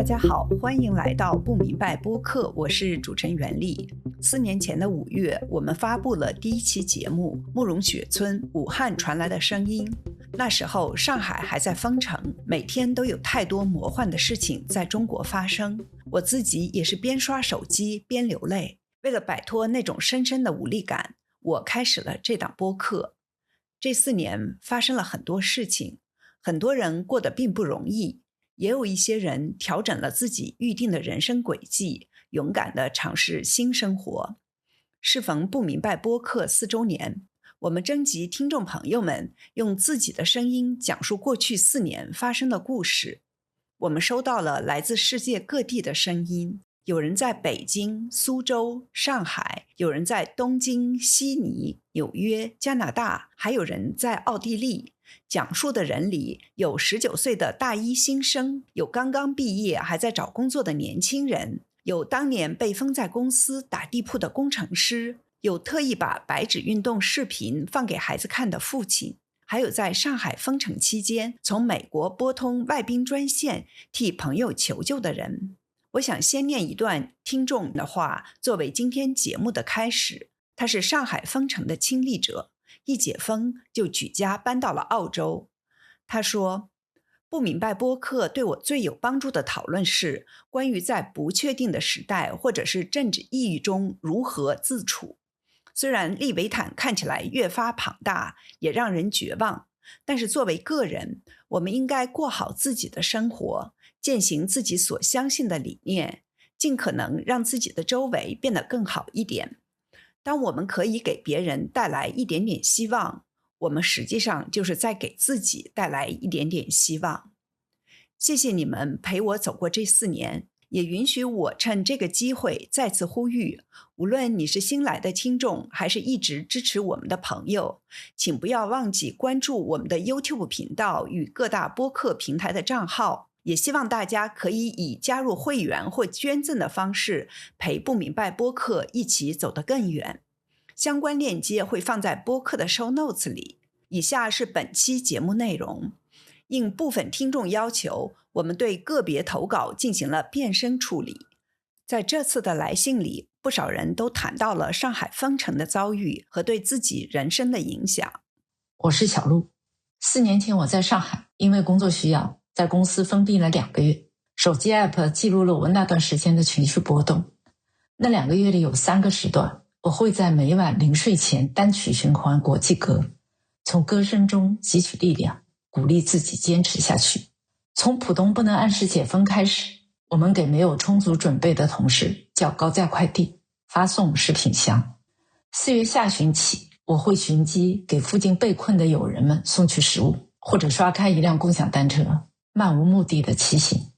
家好，欢迎来到不明白播客，我是主持人袁丽。4年前的5月，我们发布了第1期节目《慕容雪村武汉传来的声音》。那时候上海还在封城，每天都有太多魔幻的事情在中国发生。我自己也是边刷手机边流泪。为了摆脱那种深深的无力感，我开始了这档播客。这4年发生了很多事情，很多人过得并不容易，也有一些人调整了自己预定的人生轨迹，勇敢地尝试新生活。适逢不明白播客4周年，我们征集听众朋友们用自己的声音讲述过去4年发生的故事。我们收到了来自世界各地的声音，有人在北京、苏州、上海，有人在东京、悉尼、纽约、加拿大，还有人在奥地利。讲述的人里有19岁的大一新生，有刚刚毕业还在找工作的年轻人，有当年被封在公司打地铺的工程师，有特意把白纸运动视频放给孩子看的父亲，还有在上海封城期间从美国拨通外宾专线替朋友求救的人。我想先念一段听众的话作为今天节目的开始。他是上海封城的亲历者，一解封就举家搬到了澳洲。他说，不明白播客对我最有帮助的讨论是关于在不确定的时代或者是政治意义中如何自处。虽然利维坦看起来越发庞大，也让人绝望，但是作为个人，我们应该过好自己的生活，践行自己所相信的理念，尽可能让自己的周围变得更好一点。当我们可以给别人带来一点点希望，我们实际上就是在给自己带来一点点希望。谢谢你们陪我走过这4年，也允许我趁这个机会再次呼吁，无论你是新来的听众，还是一直支持我们的朋友，请不要忘记关注我们的 YouTube 频道与各大播客平台的账号。也希望大家可以以加入会员或捐赠的方式陪不明白播客一起走得更远。相关链接会放在播客的 show notes 里。以下是本期节目内容。应部分听众要求，我们对个别投稿进行了变声处理。在这次的来信里，不少人都谈到了上海封城的遭遇和对自己人生的影响。我是小陆。4年前我在上海，因为工作需要在公司封闭了2个月，手机 app 记录了我那段时间的情绪波动。那2个月里有3个时段，我会在每晚临睡前单曲循环国际歌，从歌声中汲取力量，鼓励自己坚持下去。从浦东不能按时解封开始，我们给没有充足准备的同事叫高价快递，发送食品箱。4月下旬起，我会寻机给附近被困的友人们送去食物，或者刷开一辆共享单车，漫无目的的骑行。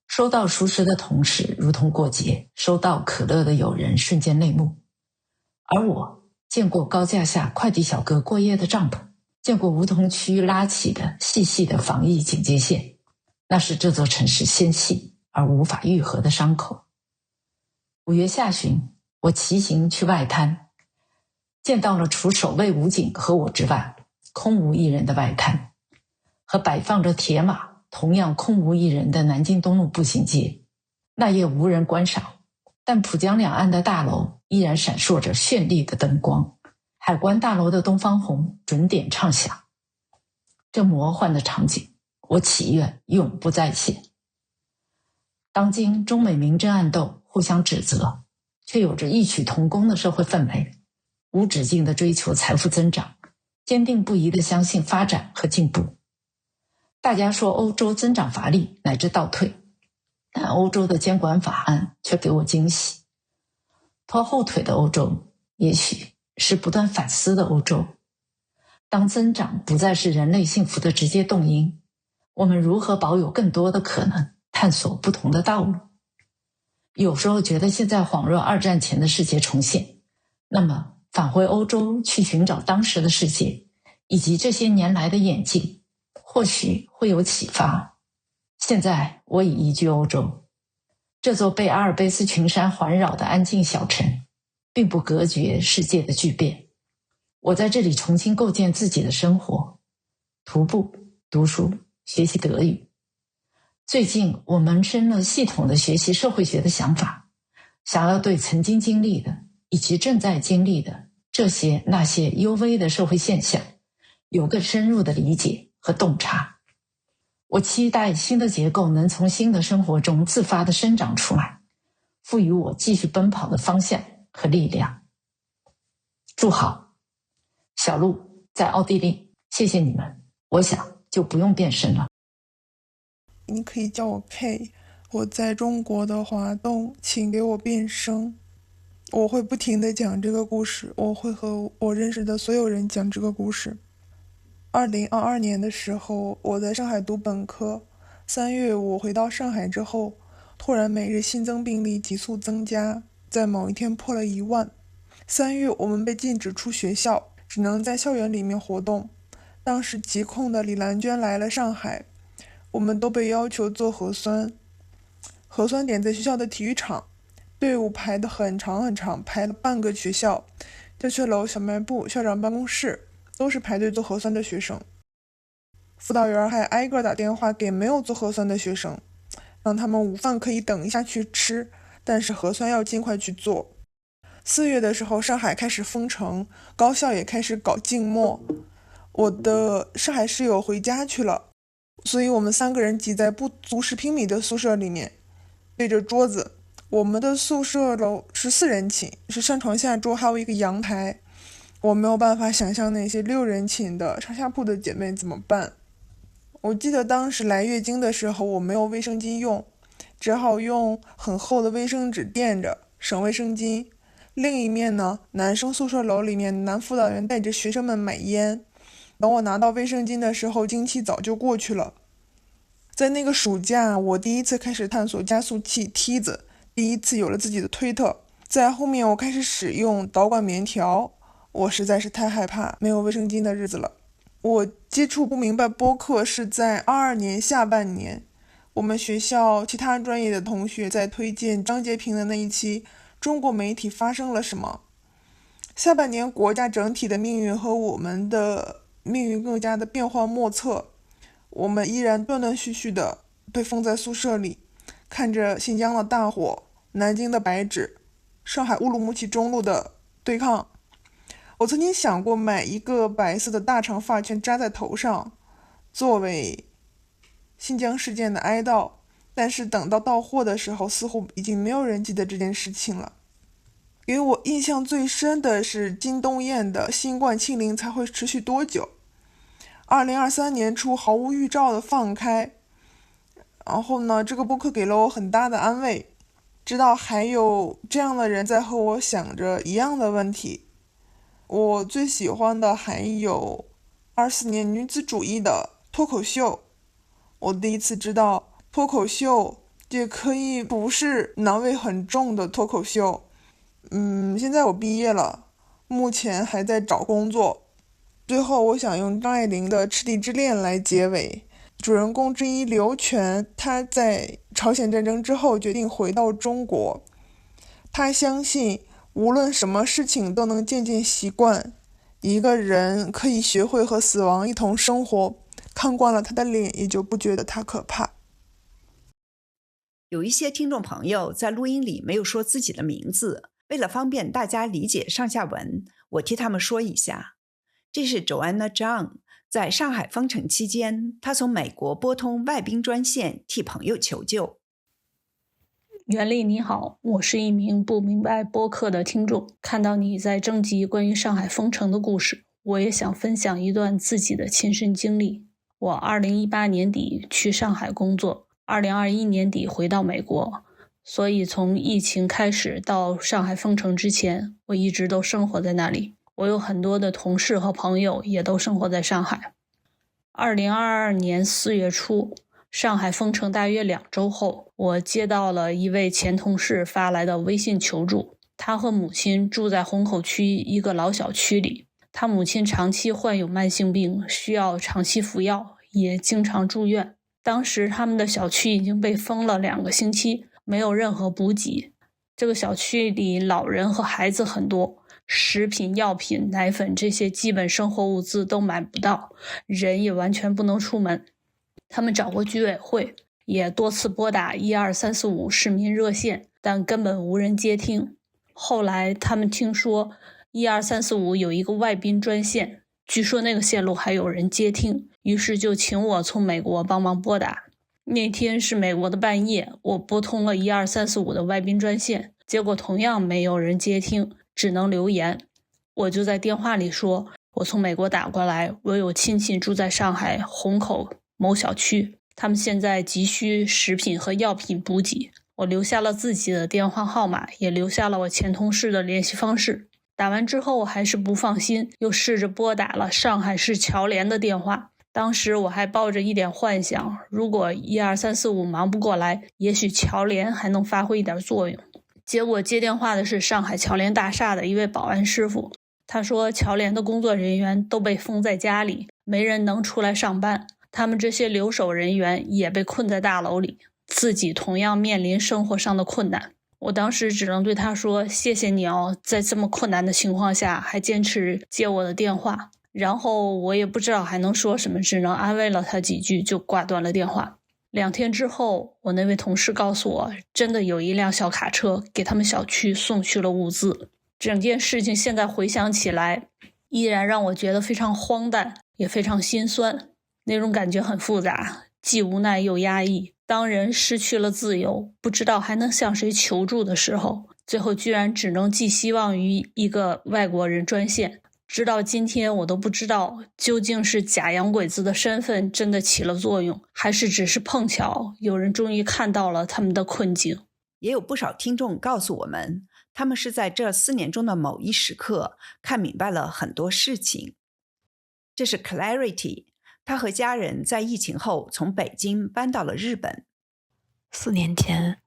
收到熟食的同事如同过节，收到可乐的友人瞬间泪目。而我见过高架下快递小哥过夜的帐篷，见过梧桐区拉起的细细的防疫警戒线，那是这座城市纤细而无法愈合的伤口。5月下旬，我骑行去外滩，见到了除守卫武警和我之外空无一人的外滩，和摆放着铁马同样空无一人的南京东路步行街。那夜无人观赏，但浦江两岸的大楼依然闪烁着绚丽的灯光，海关大楼的东方红准点唱响。这魔幻的场景，我祈愿永不再现。当今中美明争暗斗，互相指责，却有着异曲同工的社会氛围，无止境地追求财富增长，坚定不移地相信发展和进步。大家说欧洲增长乏力乃至倒退，但欧洲的监管法案却给我惊喜。拖后腿的欧洲，也许是不断反思的欧洲。当增长不再是人类幸福的直接动因，我们如何保有更多的可能，探索不同的道路？有时候觉得现在恍若2战前的世界重现，那么返回欧洲去寻找当时的世界，以及这些年来的演进，或许会有启发。现在我已移居欧洲，这座被阿尔卑斯群山环绕的安静小城，并不隔绝世界的巨变。我在这里重新构建自己的生活，徒步、读书、学习德语。最近我萌生了系统的学习社会学的想法，想要对曾经经历的以及正在经历的这些那些幽微的社会现象有更深入的理解和洞察。我期待新的结构能从新的生活中自发地生长出来，赋予我继续奔跑的方向和力量。祝好，小鹿在奥地利，谢谢你们，我想就不用变声了。你可以叫我 K， 我在中国的华东，请给我变声。我会不停地讲这个故事，我会和我认识的所有人讲这个故事。2022年的时候，我在上海读本科。3月我回到上海之后，突然每日新增病例急速增加，在某一天破了1万。3月我们被禁止出学校，只能在校园里面活动。当时疾控的李兰娟来了上海，我们都被要求做核酸。核酸点在学校的体育场，队伍排得很长很长，排了半个学校。教学楼、小卖部、校长办公室都是排队做核酸的学生。辅导员还挨个打电话给没有做核酸的学生，让他们午饭可以等一下去吃，但是核酸要尽快去做。4月的时候，上海开始封城，高校也开始搞静默。我的上海室友回家去了，所以我们3个人挤在不足10平米的宿舍里面，对着桌子。我们的宿舍楼是4人寝，是上床下桌，还有一个阳台。我没有办法想象那些6人寝的上下铺的姐妹怎么办。我记得当时来月经的时候，我没有卫生巾用，只好用很厚的卫生纸垫着，省卫生巾。另一面呢，男生宿舍楼里面男辅导员带着学生们买烟。等我拿到卫生巾的时候，经期早就过去了。在那个暑假，我第一次开始探索加速器梯子，第一次有了自己的推特。在后面我开始使用导管棉条，我实在是太害怕没有卫生巾的日子了。我接触不明白播客是在22年下半年，我们学校其他专业的同学在推荐张洁平的那一期中国媒体发生了什么。下半年国家整体的命运和我们的命运更加的变幻莫测，我们依然断断续续的被封在宿舍里，看着新疆的大火、南京的白纸、上海乌鲁木齐中路的对抗。我曾经想过买一个白色的大长发圈扎在头上，作为新疆事件的哀悼，但是等到货的时候，似乎已经没有人记得这件事情了。给我印象最深的是金东彦的新冠清零才会持续多久。2023年初毫无预兆的放开，然后呢，这个播客给了我很大的安慰，知道还有这样的人在和我想着一样的问题。我最喜欢的还有24年女子主义的脱口秀。我第一次知道脱口秀也可以不是难味很重的脱口秀。现在我毕业了，目前还在找工作。最后我想用张爱玲的《赤地之恋》来结尾。主人公之一刘全，他在朝鲜战争之后决定回到中国。他相信无论什么事情都能渐渐习惯，一个人可以学会和死亡一同生活，看惯了他的脸，也就不觉得他可怕。有一些听众朋友在录音里没有说自己的名字，为了方便大家理解上下文，我替他们说一下。这是 Joanna Zhang， 在上海封城期间，她从美国拨通外宾专线替朋友求救。袁丽你好，我是一名不明白播客的听众，看到你在征集关于上海封城的故事，我也想分享一段自己的亲身经历。我2018年底去上海工作，2021年底回到美国，所以从疫情开始到上海封城之前，我一直都生活在那里。我有很多的同事和朋友也都生活在上海。2022年4月初，上海封城大约2周后，我接到了一位前同事发来的微信求助。他和母亲住在虹口区一个老小区里，他母亲长期患有慢性病，需要长期服药，也经常住院。当时他们的小区已经被封了2个星期，没有任何补给。这个小区里老人和孩子很多，食品、药品、奶粉这些基本生活物资都买不到，人也完全不能出门。他们找过居委会，也多次拨打12345市民热线，但根本无人接听。后来他们听说12345有一个外宾专线，据说那个线路还有人接听，于是就请我从美国帮忙拨打。那天是美国的半夜，我拨通了12345的外宾专线，结果同样没有人接听，只能留言。我就在电话里说，我从美国打过来，我有亲戚住在上海虹口某小区，他们现在急需食品和药品补给。我留下了自己的电话号码，也留下了我前同事的联系方式。打完之后还是不放心，又试着拨打了上海市侨联的电话。当时我还抱着一点幻想，如果12345忙不过来，也许侨联还能发挥一点作用。结果接电话的是上海侨联大厦的一位保安师傅，他说侨联的工作人员都被封在家里，没人能出来上班，他们这些留守人员也被困在大楼里，自己同样面临生活上的困难。我当时只能对他说，谢谢你哦，在这么困难的情况下还坚持接我的电话。然后我也不知道还能说什么，只能安慰了他几句就挂断了电话。2天之后，我那位同事告诉我，真的有一辆小卡车给他们小区送去了物资。整件事情现在回想起来，依然让我觉得非常荒诞，也非常心酸。那种感觉很复杂，既无奈又压抑。当人失去了自由，不知道还能向谁求助的时候，最后居然只能寄希望于一个外国人专线。直到今天我都不知道，究竟是假洋鬼子的身份真的起了作用，还是只是碰巧有人终于看到了他们的困境。也有不少听众告诉我们，他们是在这4年中的某一时刻看明白了很多事情。这是 Clarity， 他和家人在疫情后从北京搬到了日本。4年前，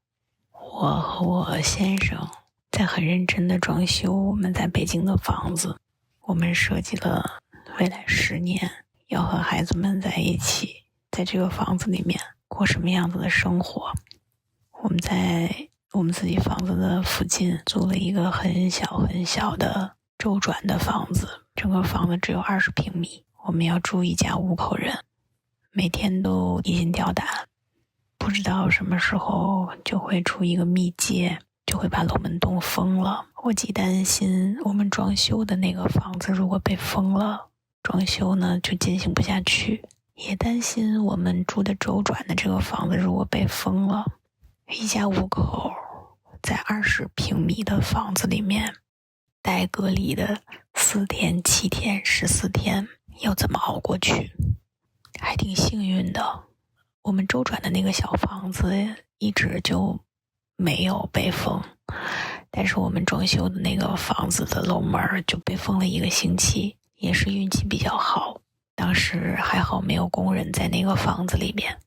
我和我先生在很认真地装修我们在北京的房子。我们设计了未来10年要和孩子们在一起，在这个房子里面过什么样子的生活。我们在我们自己房子的附近租了一个很小很小的周转的房子，整个房子只有20平米。我们要住一家5口人，每天都提心吊胆，不知道什么时候就会出一个密接，就会把楼门洞封了。我既担心我们装修的那个房子如果被封了，装修呢就进行不下去，也担心我们住的周转的这个房子如果被封了，一家5口在20平米的房子里面待隔离的4天、7天、14天，要怎么熬过去？还挺幸运的，我们周转的那个小房子一直就没有被封，但是我们装修的那个房子的楼门就被封了1个星期，也是运气比较好。当时还好没有工人在那个房子里面，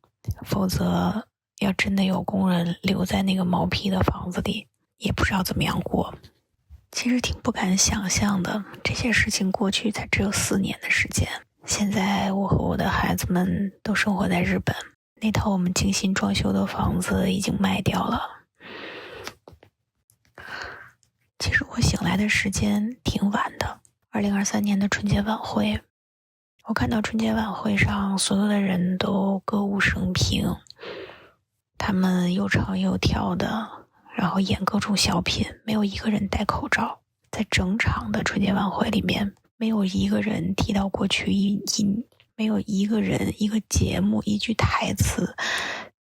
否则要真的有工人留在那个毛坯的房子里，也不知道怎么样过。其实挺不敢想象的，这些事情过去才只有4年的时间。现在我和我的孩子们都生活在日本，那套我们精心装修的房子已经卖掉了。其实我醒来的时间挺晚的，2023年的春节晚会，我看到春节晚会上所有的人都歌舞升平，他们又唱又跳的，然后演各种小品，没有一个人戴口罩。在整场的春节晚会里面，没有一个人提到过去一音，没有一个人一个节目一句台词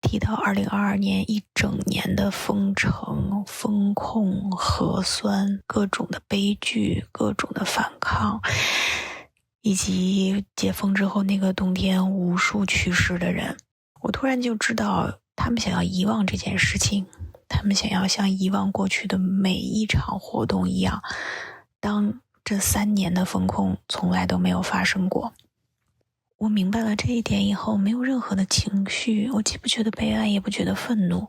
提到2022年一整年的封城、封控、核酸，各种的悲剧，各种的反抗，以及解封之后那个冬天无数去世的人。我突然就知道他们想要遗忘这件事情，他们想要像遗忘过去的每一场活动一样，当这3年的封控从来都没有发生过。我明白了这一点以后，没有任何的情绪，我既不觉得悲哀，也不觉得愤怒，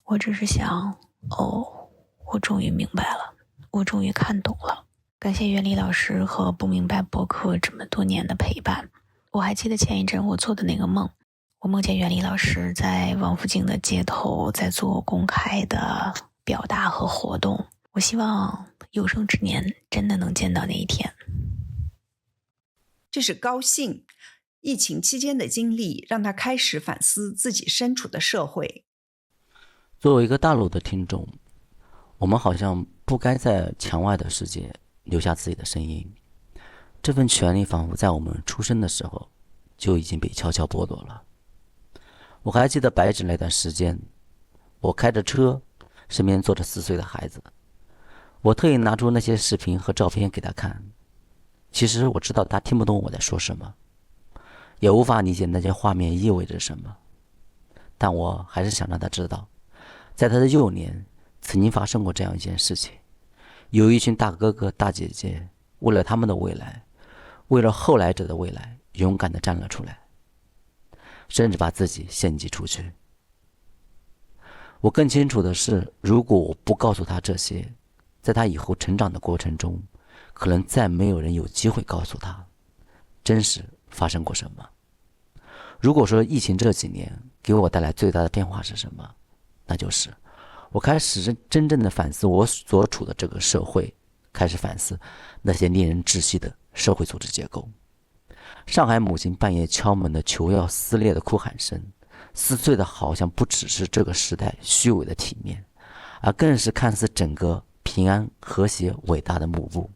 我只是想，我终于明白了，我终于看懂了。感谢袁立老师和不明白播客这么多年的陪伴。我还记得前一阵我做的那个梦，我梦见袁立老师在王府井的街头在做公开的表达和活动，我希望有生之年真的能见到那一天。这是高兴，疫情期间的经历让他开始反思自己身处的社会。作为一个大陆的听众，我们好像不该在墙外的世界留下自己的声音。这份权利仿佛在我们出生的时候就已经被悄悄剥夺了。我还记得白纸那段时间，我开着车，身边坐着4岁的孩子。我特意拿出那些视频和照片给他看。其实我知道他听不懂我在说什么，也无法理解那些画面意味着什么，但我还是想让他知道，在他的幼年曾经发生过这样一件事情。有一群大哥哥大姐姐为了他们的未来，为了后来者的未来，勇敢地站了出来，甚至把自己献祭出去。我更清楚的是，如果我不告诉他这些，在他以后成长的过程中，可能再没有人有机会告诉他真实发生过什么。如果说疫情这几年给我带来最大的变化是什么，那就是我开始真正的反思我所处的这个社会，开始反思那些令人窒息的社会组织结构。上海母亲半夜敲门的求要撕裂的哭喊声，撕碎的好像不只是这个时代虚伪的体面，而更是看似整个平安和谐伟大的幕布。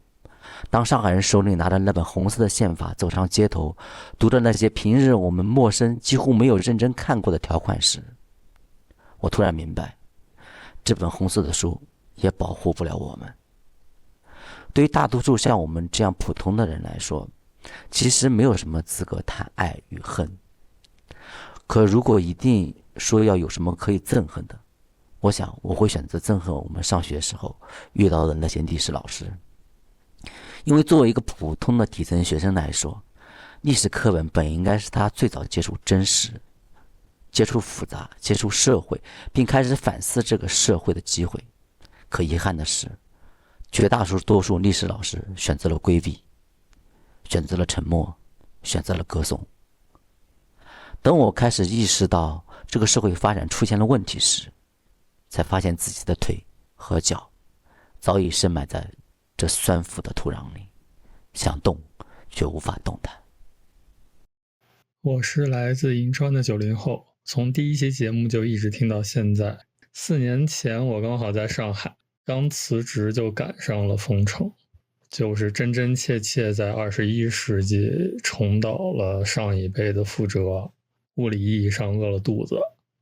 当上海人手里拿着那本红色的宪法走上街头，读着那些平日我们陌生几乎没有认真看过的条款时，我突然明白，这本红色的书也保护不了我们。对于大多数像我们这样普通的人来说，其实没有什么资格谈爱与恨。可如果一定说要有什么可以憎恨的，我想我会选择憎恨我们上学时候遇到的那些历史老师。因为作为一个普通的底层学生来说，历史课本本应该是他最早接触真实、接触复杂、接触社会，并开始反思这个社会的机会。可遗憾的是，绝大多数历史老师选择了规避，选择了沉默，选择了歌颂。等我开始意识到这个社会发展出现了问题时，才发现自己的腿和脚早已深埋在这酸腐的土壤里，想动却无法动弹。我是来自银川的90后，从第一期节目就一直听到现在。4年前我刚好在上海，刚辞职就赶上了封城，就是真真切切在21世纪重蹈了上一辈的覆辙，物理意义上饿了肚子。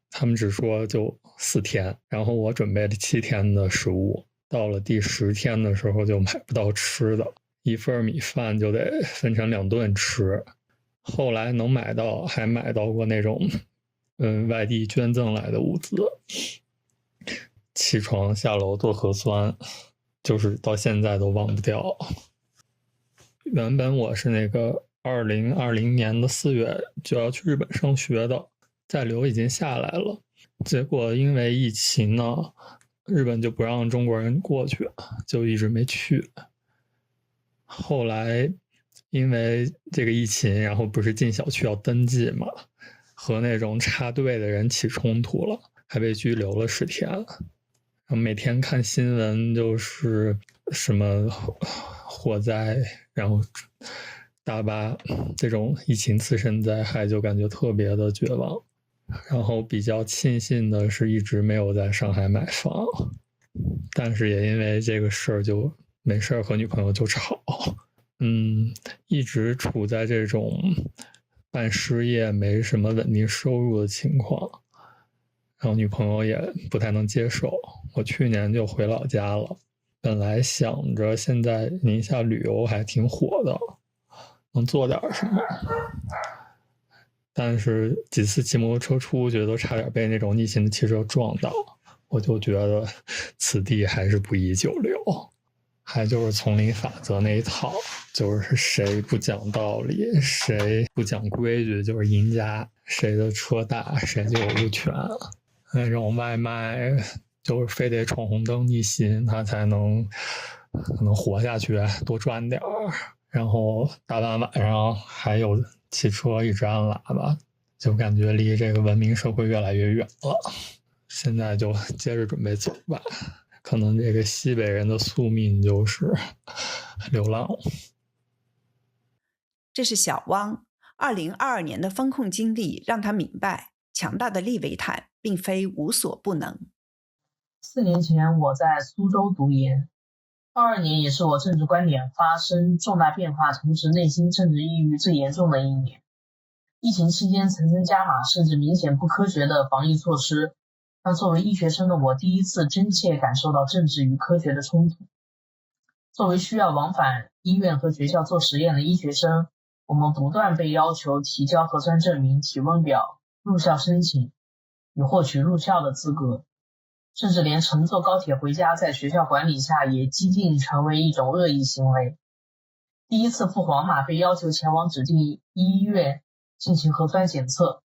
他们只说就4天，然后我准备了7天的食物，到了第10天的时候就买不到吃的，一份米饭就得分成2顿吃。后来能买到，还买到过那种外地捐赠来的物资。起床下楼做核酸，就是到现在都忘不掉。原本我是那个2020年的4月就要去日本上学的，在留已经下来了，结果因为疫情呢，日本就不让中国人过去，就一直没去。后来因为这个疫情，然后不是进小区要登记嘛，和那种插队的人起冲突了，还被拘留了10天。然后每天看新闻就是什么火灾，然后大巴这种疫情次生灾害，就感觉特别的绝望。然后比较庆幸的是一直没有在上海买房，但是也因为这个事儿就没事儿和女朋友就吵，一直处在这种半失业没什么稳定收入的情况，然后女朋友也不太能接受。我去年就回老家了，本来想着现在宁夏旅游还挺火的，能做点什么，但是几次骑摩托车出去都差点被那种逆行的汽车撞到，我就觉得此地还是不宜久留。还就是丛林法则那一套，就是谁不讲道理，谁不讲规矩就是赢家，谁的车大谁就有路权。那种外卖就是非得闯红灯逆行他才能活下去，多赚点儿。然后大半晚上还有汽车一直按喇叭，就感觉离这个文明社会越来越远了。现在就接着准备走吧，可能这个西北人的宿命就是流浪。这是小汪2022年的风控经历让他明白，强大的利维坦并非无所不能。4年前我在苏州读研，22年也是我政治观点发生重大变化，同时内心政治抑郁最严重的一年。疫情期间层层加码，甚至明显不科学的防疫措施，让作为医学生的我第一次真切感受到政治与科学的冲突。作为需要往返医院和学校做实验的医学生，我们不断被要求提交核酸证明、体温表、入校申请，以获取入校的资格。甚至连乘坐高铁回家在学校管理下也激进成为一种恶意行为。第一次赴黄码被要求前往指定医院进行核酸检测，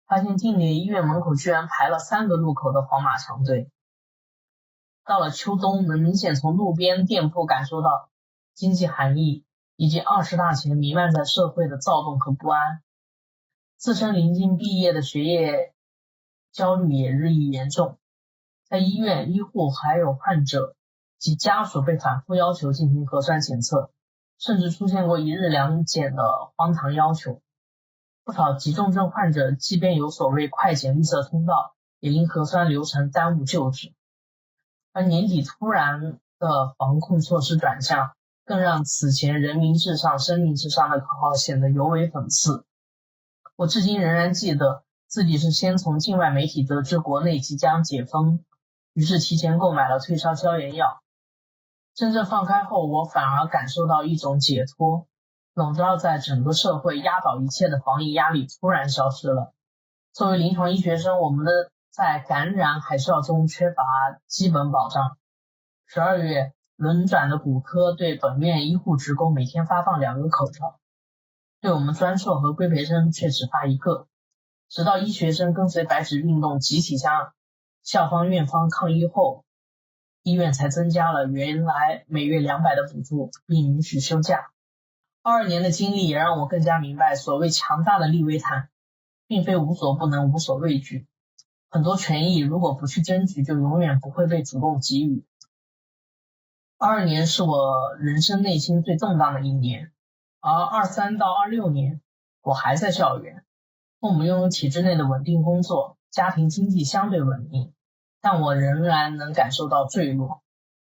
发现定点医院门口居然排了3个路口的黄码长队。到了秋冬，能明显从路边店铺感受到经济寒意以及20大前弥漫在社会的躁动和不安。自身临近毕业的学业焦虑也日益严重，在医院、医护还有患者及家属被反复要求进行核酸检测，甚至出现过1日2检的荒唐要求。不少急重症患者即便有所谓快检绿色通道，也因核酸流程耽误救治。而年底突然的防控措施转向，更让此前人民至上、生命至上的口号显得尤为讽刺。我至今仍然记得自己是先从境外媒体得知国内即将解封，于是提前购买了退烧消炎药。真正放开后，我反而感受到一种解脱，笼罩在整个社会、压倒一切的防疫压力突然消失了。作为临床医学生，我们的在感染海啸中缺乏基本保障。12月，轮转的骨科对本院医护职工每天发放2个口罩，对我们专硕和规培生却只发1个。直到医学生跟随白纸运动集体向校方院方抗议后，医院才增加了原来每月200的补助，并允许休假。22年的经历也让我更加明白，所谓强大的利维坦并非无所不能、无所畏惧。很多权益如果不去争取，就永远不会被主动给予。22年是我人生内心最动荡的一年，而23到26年我还在校园，父母拥有体制内的稳定工作，家庭经济相对稳定，但我仍然能感受到坠落。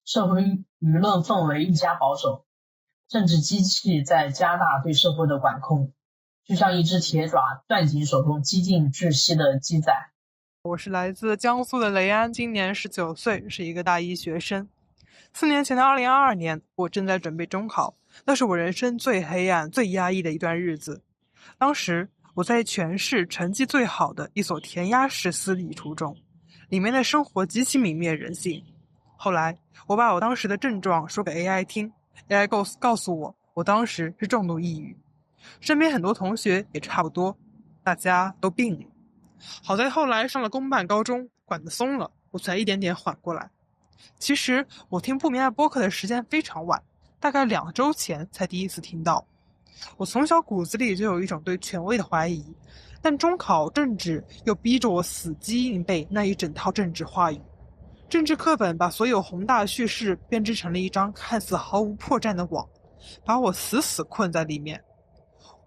社会舆论氛围愈加保守，政治机器在加大对社会的管控，就像一只铁爪攥紧手中激进窒息的鸡仔。我是来自江苏的雷安，今年19岁，是一个大一学生。4年前的2022年，我正在准备中考，那是我人生最黑暗、最压抑的一段日子。当时我在全市成绩最好的一所填鸭式私立初中，里面的生活极其泯灭人性。后来我把我当时的症状说给 AI 听， AI 告诉我，我当时是重度抑郁。身边很多同学也差不多，大家都病了。好在后来上了公办高中，管得松了，我才一点点缓过来。其实我听不明白播客的时间非常晚，大概2周前才第一次听到。我从小骨子里就有一种对权威的怀疑，但中考政治又逼着我死记硬背那一整套政治话语。政治课本把所有宏大叙事编织成了一张看似毫无破绽的网，把我死死困在里面。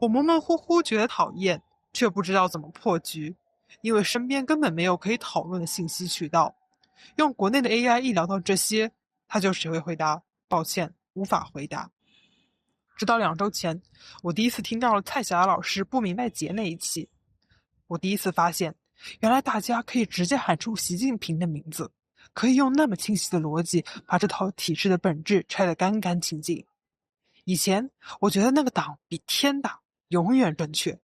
我模模糊糊觉得讨厌，却不知道怎么破局，因为身边根本没有可以讨论的信息渠道。用国内的 AI 一聊到这些，他就只会回答抱歉，无法回答。直到2周前，我第一次听到了蔡霞老师不明白节那一期，我第一次发现，原来大家可以直接喊出习近平的名字，可以用那么清晰的逻辑把这套体制的本质拆得干干净净。以前我觉得那个党比天大，永远正确，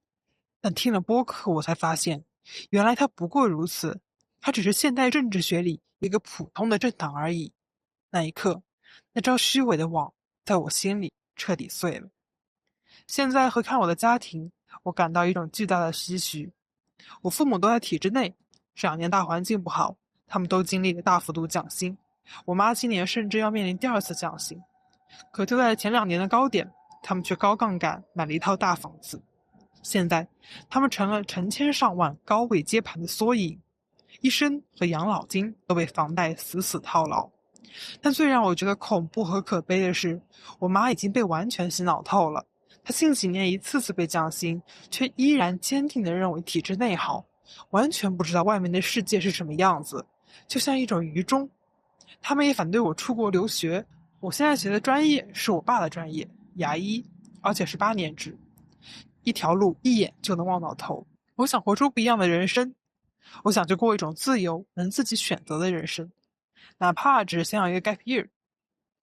但听了播客我才发现，原来它不过如此，它只是现代政治学里一个普通的政党而已。那一刻，那张虚伪的网在我心里彻底碎了。现在回看我的家庭，我感到一种巨大的唏嘘。我父母都在体制内，这2年大环境不好，他们都经历了大幅度降薪，我妈今年甚至要面临第2次降薪。可就在前2年的高点，他们却高杠杆买了一套大房子。现在他们成了成千上万高位接盘的缩影，一生和养老金都被房贷死死套牢。但最让我觉得恐怖和可悲的是，我妈已经被完全洗脑透了，他近几年一次次被降薪，却依然坚定地认为体制内好，完全不知道外面的世界是什么样子，就像一种愚忠。他们也反对我出国留学，我现在学的专业是我爸的专业，牙医，而且是8年制，一条路一眼就能望到头。我想活出不一样的人生，我想去过一种自由能自己选择的人生，哪怕只是想要一个 gap year。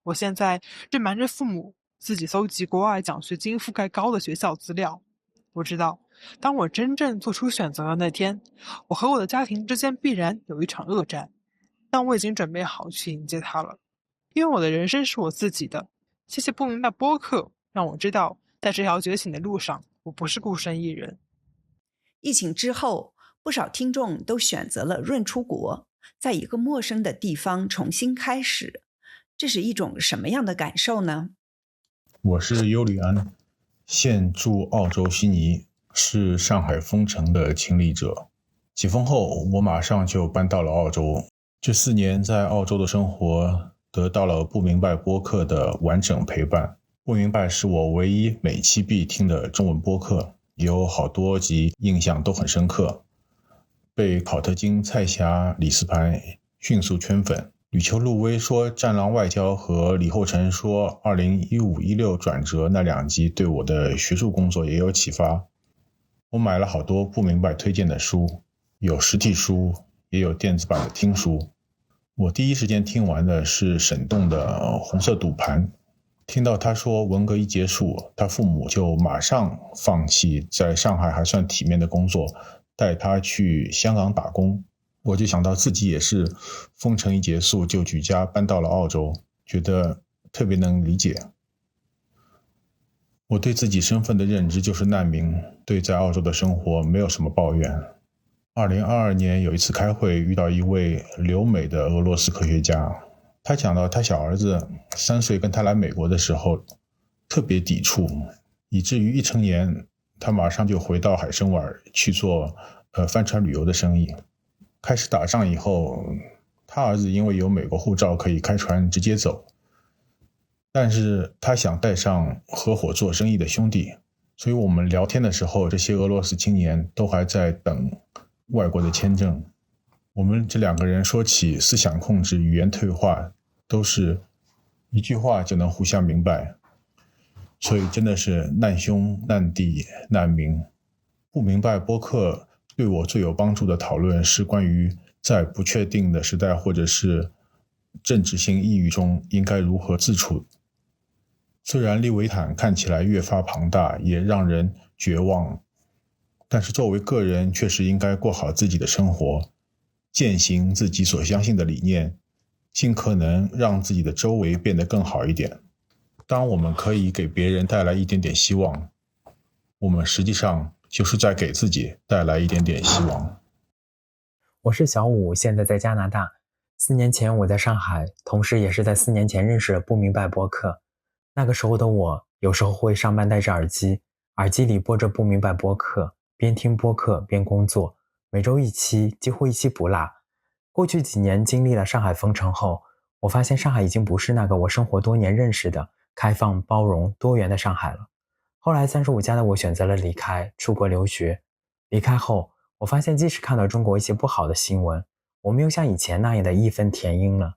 我现在正瞒着父母自己搜集国外奖学金覆盖高的学校资料。我知道当我真正做出选择的那天，我和我的家庭之间必然有一场恶战，但我已经准备好去迎接它了，因为我的人生是我自己的。谢谢不明白播客，让我知道在这条觉醒的路上，我不是孤身一人。疫情之后，不少听众都选择了润出国，在一个陌生的地方重新开始。这是一种什么样的感受呢？我是尤里安，现住澳洲悉尼，是上海封城的亲历者。解封后，我马上就搬到了澳洲。这4年在澳洲的生活得到了不明白播客的完整陪伴。不明白是我唯一每期必听的中文播客，有好多集印象都很深刻，被考特金、蔡霞、李斯盘迅速圈粉。吕秋陆威说战狼外交和李厚成说2015-16转折那2集对我的学术工作也有启发。我买了好多不明白推荐的书，有实体书也有电子版的听书。我第一时间听完的是沈栋的红色赌盘，听到他说文革一结束，他父母就马上放弃在上海还算体面的工作，带他去香港打工。我就想到自己也是封城一结束就举家搬到了澳洲，觉得特别能理解。我对自己身份的认知就是难民，对在澳洲的生活没有什么抱怨。2022年有一次开会，遇到一位留美的俄罗斯科学家，他讲到他小儿子3岁跟他来美国的时候特别抵触，以至于一成年他马上就回到海参崴去做帆船旅游的生意。开始打仗以后，他儿子因为有美国护照可以开船直接走，但是他想带上合伙做生意的兄弟，所以我们聊天的时候，这些俄罗斯青年都还在等外国的签证。我们这2个人说起思想控制、语言退化，都是一句话就能互相明白，所以真的是难兄难弟难民。不明白播客对我最有帮助的讨论是关于在不确定的时代或者是政治性抑郁中应该如何自处。虽然利维坦看起来越发庞大，也让人绝望，但是作为个人确实应该过好自己的生活，践行自己所相信的理念，尽可能让自己的周围变得更好一点。当我们可以给别人带来一点点希望，我们实际上就是在给自己带来一点点希望。我是小武，现在在加拿大。4年前我在上海，同时也是在4年前认识了不明白播客。那个时候的我，有时候会上班戴着耳机，耳机里播着不明白播客，边听播客边工作，每周1期，几乎1期不落。过去几年经历了上海封城后，我发现上海已经不是那个我生活多年认识的开放、包容、多元的上海了。后来35+的我选择了离开，出国留学。离开后，我发现即使看到中国一些不好的新闻，我没有像以前那样的义愤填膺了。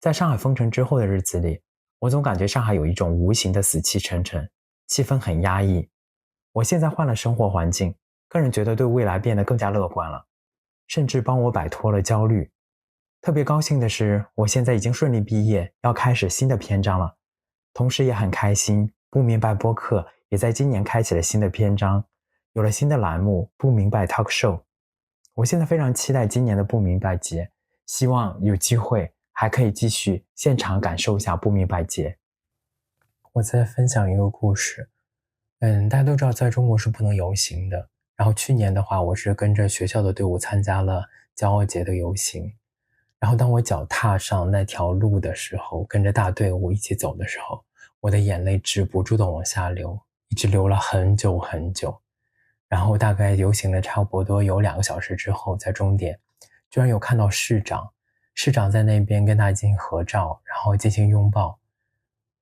在上海封城之后的日子里，我总感觉上海有一种无形的死气沉沉，气氛很压抑。我现在换了生活环境，个人觉得对未来变得更加乐观了，甚至帮我摆脱了焦虑。特别高兴的是，我现在已经顺利毕业，要开始新的篇章了。同时也很开心，不明白播客也在今年开启了新的篇章，有了新的栏目不明白 Talk Show。 我现在非常期待今年的不明白节，希望有机会还可以继续现场感受一下不明白节。我再分享一个故事。大家都知道在中国是不能游行的，然后去年的话，我是跟着学校的队伍参加了骄傲节的游行。然后当我脚踏上那条路的时候，跟着大队伍一起走的时候，我的眼泪止不住的往下流，一直流了很久很久。然后大概游行了差不多有2个小时之后，在终点居然有看到市长在那边跟他进行合照，然后进行拥抱。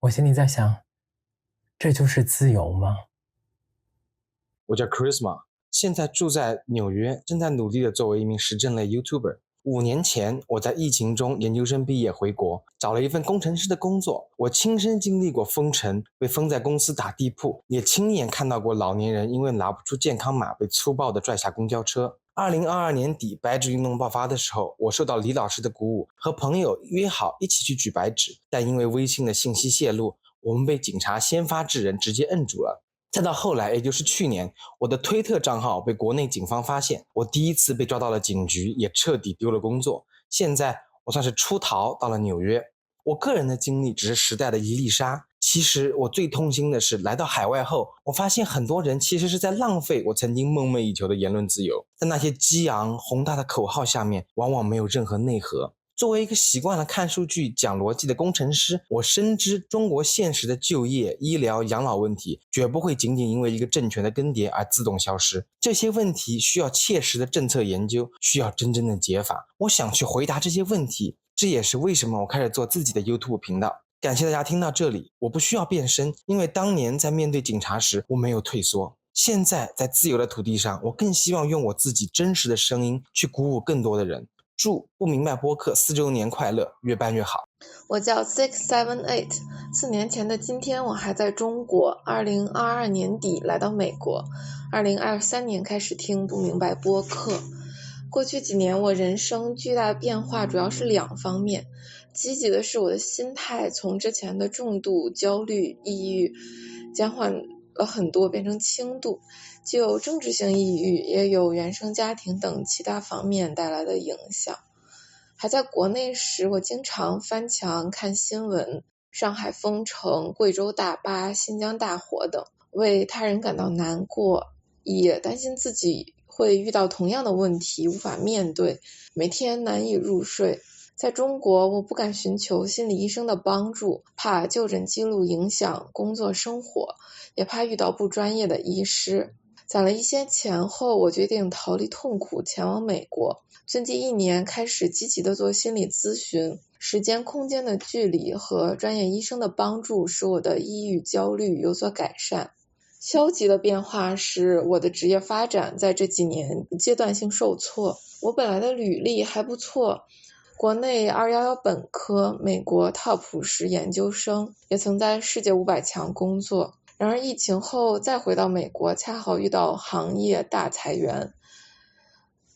我心里在想，这就是自由吗？我叫 Charisma， 现在住在纽约，正在努力的作为一名时政类 YouTuber。5年前，我在疫情中研究生毕业回国，找了一份工程师的工作。我亲身经历过封城，被封在公司打地铺，也亲眼看到过老年人因为拿不出健康码被粗暴地拽下公交车。2022年底白纸运动爆发的时候，我受到李老师的鼓舞，和朋友约好一起去举白纸，但因为微信的信息泄露，我们被警察先发制人，直接摁住了。再到后来，也就是去年，我的推特账号被国内警方发现，我第一次被抓到了警局，也彻底丢了工作。现在我算是出逃到了纽约。我个人的经历只是时代的一粒沙，其实我最痛心的是，来到海外后，我发现很多人其实是在浪费我曾经梦寐以求的言论自由，在那些激昂宏大的口号下面，往往没有任何内核。作为一个习惯了看数据讲逻辑的工程师，我深知中国现实的就业、医疗、养老问题绝不会仅仅因为一个政权的更迭而自动消失，这些问题需要切实的政策研究，需要真正的解法。我想去回答这些问题，这也是为什么我开始做自己的 YouTube 频道。感谢大家听到这里，我不需要变身，因为当年在面对警察时我没有退缩。现在在自由的土地上，我更希望用我自己真实的声音去鼓舞更多的人。祝不明白播客4周年快乐，越办越好。我叫 678， 4年前的今天我还在中国，2022年底来到美国，2023年开始听不明白播客。过去几年我人生巨大的变化主要是2方面，积极的是我的心态从之前的重度焦虑、抑郁减缓了很多，变成轻度，既有政治性抑郁，也有原生家庭等其他方面带来的影响。还在国内时，我经常翻墙看新闻，上海封城、贵州大巴、新疆大火等，为他人感到难过，也担心自己会遇到同样的问题，无法面对，每天难以入睡。在中国，我不敢寻求心理医生的帮助，怕就诊记录影响工作生活，也怕遇到不专业的医师。攒了一些钱后，我决定逃离痛苦，前往美国。最近1年开始积极的做心理咨询，时间空间的距离和专业医生的帮助使我的抑郁焦虑有所改善。消极的变化是我的职业发展在这几年阶段性受挫。我本来的履历还不错，国内211本科，美国 Top50研究生，也曾在世界500强工作。然而疫情后再回到美国，恰好遇到行业大裁员，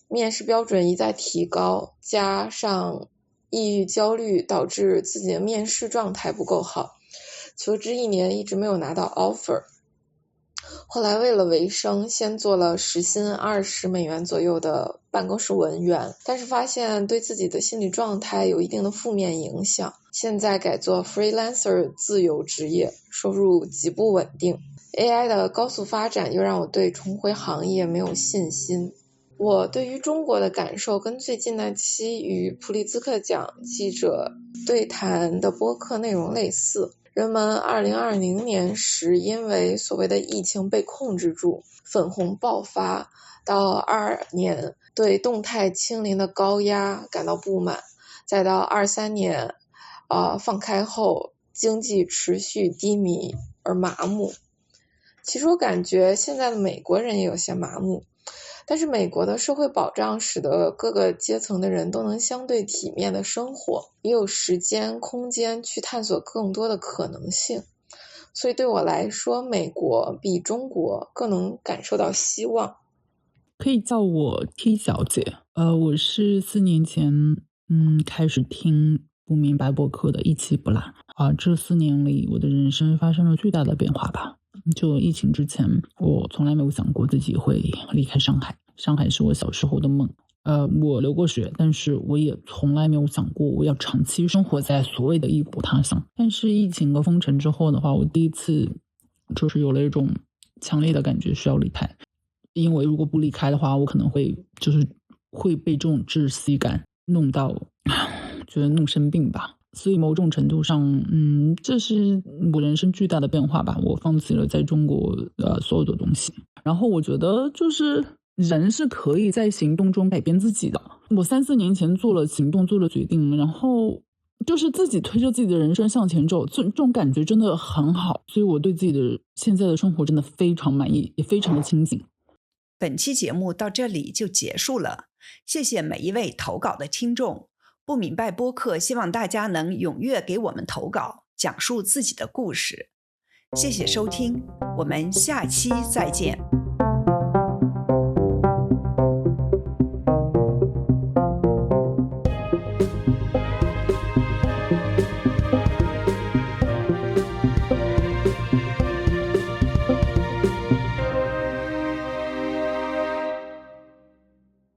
面试标准一再提高，加上抑郁焦虑，导致自己的面试状态不够好，求职1年一直没有拿到 offer。后来为了维生，先做了时薪$20左右的办公室文员，但是发现对自己的心理状态有一定的负面影响，现在改做 freelancer 自由职业，收入极不稳定。AI 的高速发展又让我对重回行业没有信心。我对于中国的感受跟最近那期与普利兹克奖记者对谈的播客内容类似。人们2020年时因为所谓的疫情被控制住，粉红爆发，到22年对动态清零的高压感到不满，再到23年放开后经济持续低迷而麻木。其实我感觉现在的美国人也有些麻木，但是美国的社会保障使得各个阶层的人都能相对体面的生活，也有时间空间去探索更多的可能性。所以对我来说，美国比中国更能感受到希望。可以叫我 T 小姐，我是4年前开始听不明白播客的，一期不落这4年里我的人生发生了巨大的变化吧。就疫情之前，我从来没有想过自己会离开上海，上海是我小时候的梦。我留过学，但是我也从来没有想过我要长期生活在所谓的异国他乡。但是疫情和封城之后的话，我第一次就是有了一种强烈的感觉需要离开，因为如果不离开的话，我可能会被这种窒息感弄到，觉得弄生病吧。所以某种程度上，这是我人生巨大的变化吧。我放弃了在中国所有的东西，然后我觉得就是人是可以在行动中改变自己的。我3-4年前做了行动，做了决定，然后就是自己推着自己的人生向前走，这种感觉真的很好，所以我对自己的现在的生活真的非常满意，也非常的清醒。本期节目到这里就结束了，谢谢每一位投稿的听众。不明白播客希望大家能踊跃给我们投稿，讲述自己的故事。谢谢收听，我们下期再见。